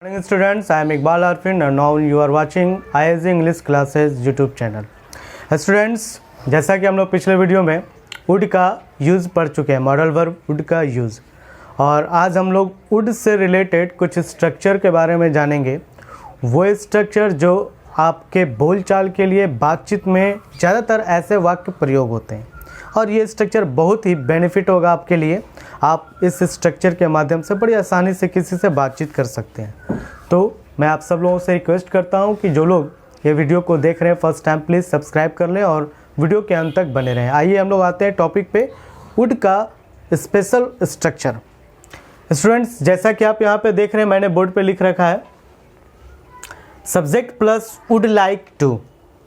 Morning students, I am Iqbal Arfin and now you are watching IAS English Classes YouTube channel. Students, जैसा कि हम लोग पिछले video में वुड का यूज़ पढ़ चुके हैं, मॉडल वर्ब वुड का यूज़, और आज हम लोग वुड से रिलेटेड कुछ स्ट्रक्चर के बारे में जानेंगे। वो स्ट्रक्चर जो आपके बोलचाल के लिए बातचीत में ज़्यादातर ऐसे वाक्य प्रयोग होते हैं, और ये स्ट्रक्चर बहुत ही बेनिफिट होगा आपके लिए। आप इस स्ट्रक्चर के माध्यम से बड़ी आसानी से किसी से बातचीत कर सकते हैं। तो मैं आप सब लोगों से रिक्वेस्ट करता हूं कि जो लोग ये वीडियो को देख रहे हैं फर्स्ट टाइम, प्लीज़ सब्सक्राइब कर लें और वीडियो के अंत तक बने रहें। आइए हम लोग आते हैं टॉपिक पे, वुड का स्पेशल स्ट्रक्चर। स्टूडेंट्स, जैसा कि आप यहाँ पे देख रहे हैं, मैंने बोर्ड पे लिख रखा है subject plus would like to.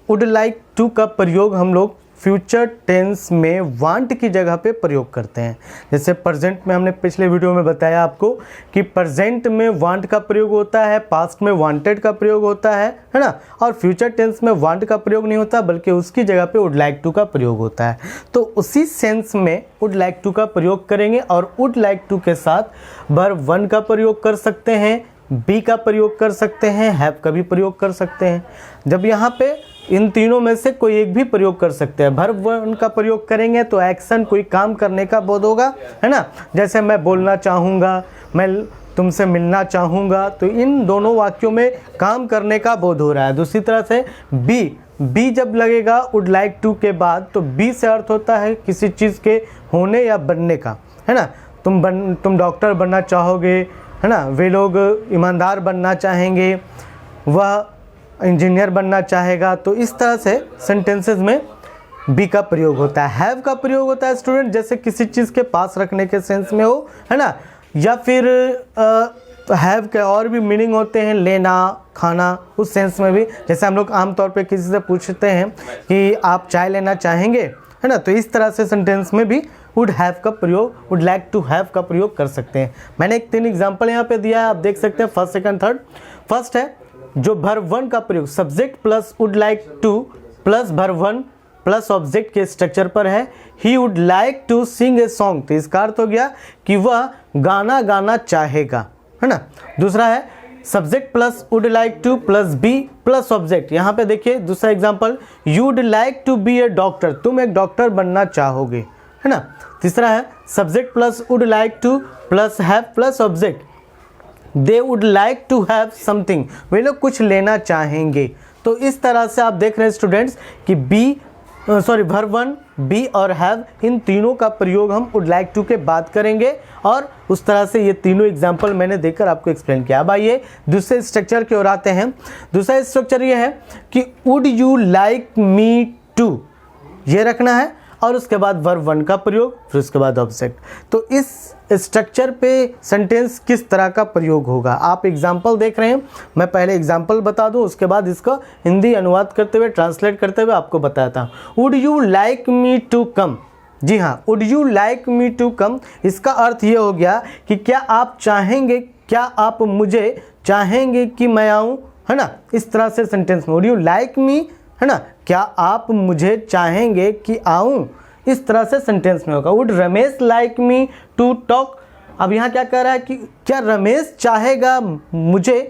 Would like to का प्रयोग हम लोग फ्यूचर टेंस में वांट की जगह पे प्रयोग करते हैं। जैसे प्रेजेंट में हमने पिछले वीडियो में बताया आपको कि प्रेजेंट में वांट का प्रयोग होता है, पास्ट में वांटेड का प्रयोग होता है ना, और फ्यूचर टेंस में वांट का प्रयोग नहीं होता बल्कि उसकी जगह पे वुड लाइक टू का प्रयोग होता है। तो उसी सेंस में वुड लाइक टू का प्रयोग करेंगे, और वुड लाइक टू के साथ वर्ब वन का प्रयोग कर सकते हैं, बी का प्रयोग कर सकते हैं, हैव का भी प्रयोग कर सकते हैं। जब यहाँ पे इन तीनों में से कोई एक भी प्रयोग कर सकते हैं। वर्ब वन का प्रयोग करेंगे तो एक्शन, कोई काम करने का बोध होगा, है ना। जैसे मैं बोलना चाहूँगा, मैं तुमसे मिलना चाहूँगा, तो इन दोनों वाक्यों में काम करने का बोध हो रहा है। दूसरी तरह से बी जब लगेगा वुड लाइक टू के बाद, तो बी से अर्थ होता है किसी चीज़ के होने या बनने का, है ना। तुम डॉक्टर बनना चाहोगे, है ना, वे लोग ईमानदार बनना चाहेंगे, वह इंजीनियर बनना चाहेगा। तो इस तरह से सेंटेंसेस में बी का प्रयोग होता है। हैव का प्रयोग होता है स्टूडेंट जैसे किसी चीज़ के पास रखने के सेंस में हो, है ना, या फिर हैव के और भी मीनिंग होते हैं, लेना, खाना, उस सेंस में भी। जैसे हम लोग आमतौर पे किसी से पूछते हैं कि आप चाय लेना चाहेंगे, है ना, तो इस तरह से सेंटेंस में भी वुड हैव का प्रयोग, वुड लाइक टू हैव का प्रयोग कर सकते हैं। मैंने एक 3 एग्जाम्पल यहाँ पे दिया है, आप देख सकते हैं, फर्स्ट, सेकंड, थर्ड। फर्स्ट है जो वर्ब वन का प्रयोग subject plus would like to plus verb one plus object के स्ट्रक्चर पर है। He would like to sing a song, तो इसका अर्थ हो गया कि वह गाना गाना चाहेगा, है ना। दूसरा है subject plus would like to plus B plus object. यहाँ पे देखिए दूसरा example, you would like to be a doctor, तुम एक डॉक्टर बनना चाहोगे, है ना। तीसरा है subject plus would like to plus have plus object, they would like to have something, वे लोग कुछ लेना चाहेंगे। तो इस तरह से आप देख रहे हैं स्टूडेंट्स कि वर्ब वन, बी और हैव, इन तीनों का प्रयोग हम वुड लाइक टू के बाद करेंगे, और उस तरह से ये तीनों एग्जाम्पल मैंने देकर आपको एक्सप्लेन किया। अब आइए दूसरे स्ट्रक्चर की ओर आते हैं। दूसरा स्ट्रक्चर ये है कि would you like me to, ये रखना है, और उसके बाद वर्ब वन का प्रयोग, फिर उसके बाद ऑब्जेक्ट। तो इस स्ट्रक्चर पे सेंटेंस किस तरह का प्रयोग होगा, आप एग्जाम्पल देख रहे हैं। मैं पहले एग्जाम्पल बता दूं, उसके बाद इसका हिंदी अनुवाद करते हुए, ट्रांसलेट करते हुए आपको बताता हूँ। Would you like me to come, जी हाँ, would you like me to come, इसका अर्थ ये हो गया कि क्या आप चाहेंगे, क्या आप मुझे चाहेंगे कि मैं आऊँ, है ना। इस तरह से सेंटेंस में वुड यू लाइक मी, है ना, क्या आप मुझे चाहेंगे कि आऊं, इस तरह से सेंटेंस में होगा। Would Ramesh like me to talk, अब यहाँ क्या कह रहा है कि क्या रमेश चाहेगा मुझे,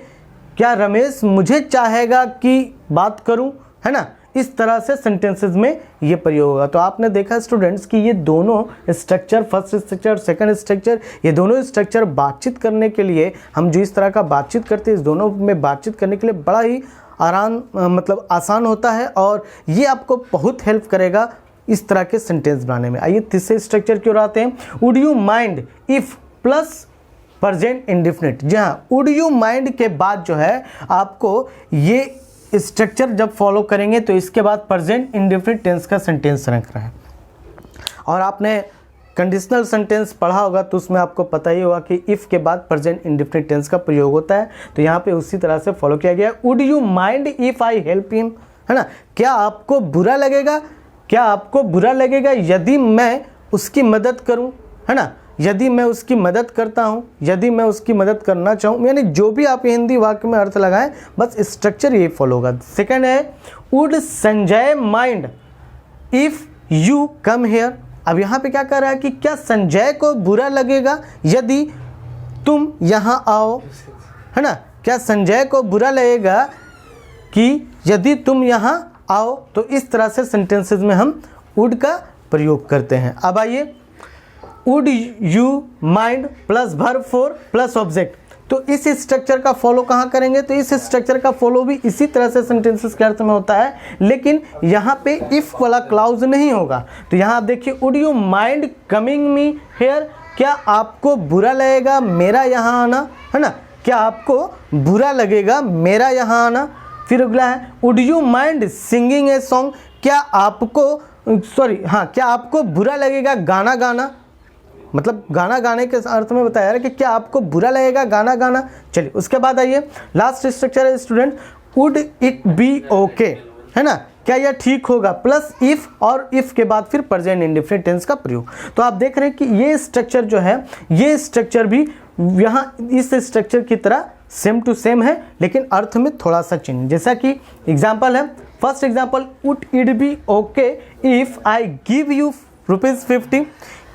क्या रमेश मुझे चाहेगा कि बात करूं, है ना। इस तरह से सेंटेंसेस में ये प्रयोग होगा। तो आपने देखा स्टूडेंट्स कि ये दोनों structure, first structure, second structure, ये दोनों स्ट्रक्चर बातचीत करने के लिए, हम जो इस तरह का बातचीत करते हैं, इस दोनों में बातचीत करने के लिए बड़ा ही आसान होता है, और ये आपको बहुत हेल्प करेगा इस तरह के सेंटेंस बनाने में। आइए तीसरे स्ट्रक्चर की ओर आते हैं। Would you mind if plus present indefinite. जी हाँ, वुड यू माइंड के बाद जो है आपको ये स्ट्रक्चर जब फॉलो करेंगे तो इसके बाद प्रेजेंट इंडेफिनिट टेंस का सेंटेंस रखना है। और आपने कंडीशनल सेंटेंस पढ़ा होगा तो उसमें आपको पता ही होगा कि इफ़ के बाद प्रेजेंट इंडेफिनिट टेंस का प्रयोग होता है। तो यहाँ पे उसी तरह से फॉलो किया गया है। Would you mind if I help him, है ना, क्या आपको बुरा लगेगा, क्या आपको बुरा लगेगा यदि मैं उसकी मदद करूं, है ना, यदि मैं उसकी मदद करता हूं, यदि मैं उसकी मदद करना चाहूं, यानी जो भी आप हिंदी वाक्य में अर्थ लगाएं, बस स्ट्रक्चर यही फॉलो होगा। सेकेंड है would Sanjay mind if you come here. अब यहाँ पे क्या कर रहा है कि क्या संजय को बुरा लगेगा यदि तुम यहाँ आओ, है ना, क्या संजय को बुरा लगेगा कि यदि तुम यहाँ आओ? तो इस तरह से सेंटेंसेस में हम वुड का प्रयोग करते हैं। अब आइए, would you mind plus verb for plus object, तो इस स्ट्रक्चर का फॉलो कहाँ करेंगे? तो इस स्ट्रक्चर का फॉलो भी इसी तरह से सेंटेंसेस के अर्थ में होता है, लेकिन यहाँ पे इफ वाला क्लाउज नहीं होगा। तो यहाँ आप देखिए, would you mind coming me here, क्या आपको बुरा लगेगा मेरा यहाँ आना, है ना? क्या आपको बुरा लगेगा मेरा यहाँ आना? फिर अगला है, would you mind singing a song, क्या आपको क्या आपको बुरा लगेगा गाना गाना? मतलब गाना गाने के अर्थ में बताया है कि क्या आपको बुरा लगेगा गाना गाना। चलिए उसके बाद आइए, लास्ट स्ट्रक्चर है student, would it B okay, है ना? क्या यह ठीक होगा, प्लस इफ, और इफ के बाद फिर प्रेजेंट इंडेफिनिट टेंस का प्रयोग। तो आप देख रहे हैं कि ये स्ट्रक्चर जो है, ये स्ट्रक्चर भी यहाँ इस स्ट्रक्चर की तरह सेम टू सेम है, लेकिन अर्थ में थोड़ा सा चेंज। जैसा कि एग्जाम्पल है, first example, would it B okay if I give you ₹50,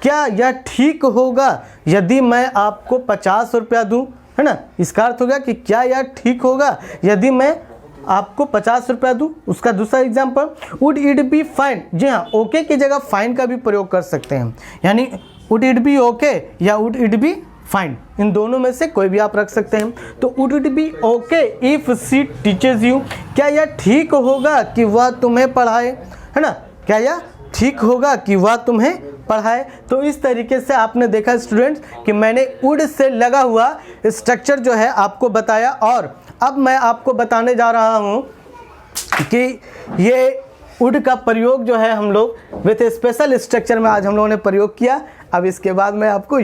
क्या यह ठीक होगा यदि मैं आपको 50 रुपया दूँ, है ना? इसका अर्थ हो गया कि क्या यह ठीक होगा यदि मैं आपको 50 रुपया दूँ। उसका दूसरा example, would it be fine, जी हाँ, ओके की जगह फाइन का भी प्रयोग कर सकते हैं, यानी वुड इट बी ओके या वुड इट बी फाइन, इन दोनों में से कोई भी आप रख सकते हैं। तो would it B okay if she teaches you, क्या यह ठीक होगा कि वह तुम्हें पढ़ाए, है ना? क्या यह ठीक होगा कि वह तुम्हें पढ़ाए? तो इस तरीके से आपने देखा स्टूडेंट्स कि मैंने वुड से लगा हुआ स्ट्रक्चर जो है आपको बताया, और अब मैं आपको बताने जा रहा हूँ कि ये वुड का प्रयोग जो है हम लोग विथ स्पेशल स्ट्रक्चर में आज हम लोगों ने प्रयोग किया। अब इसके बाद मैं आपको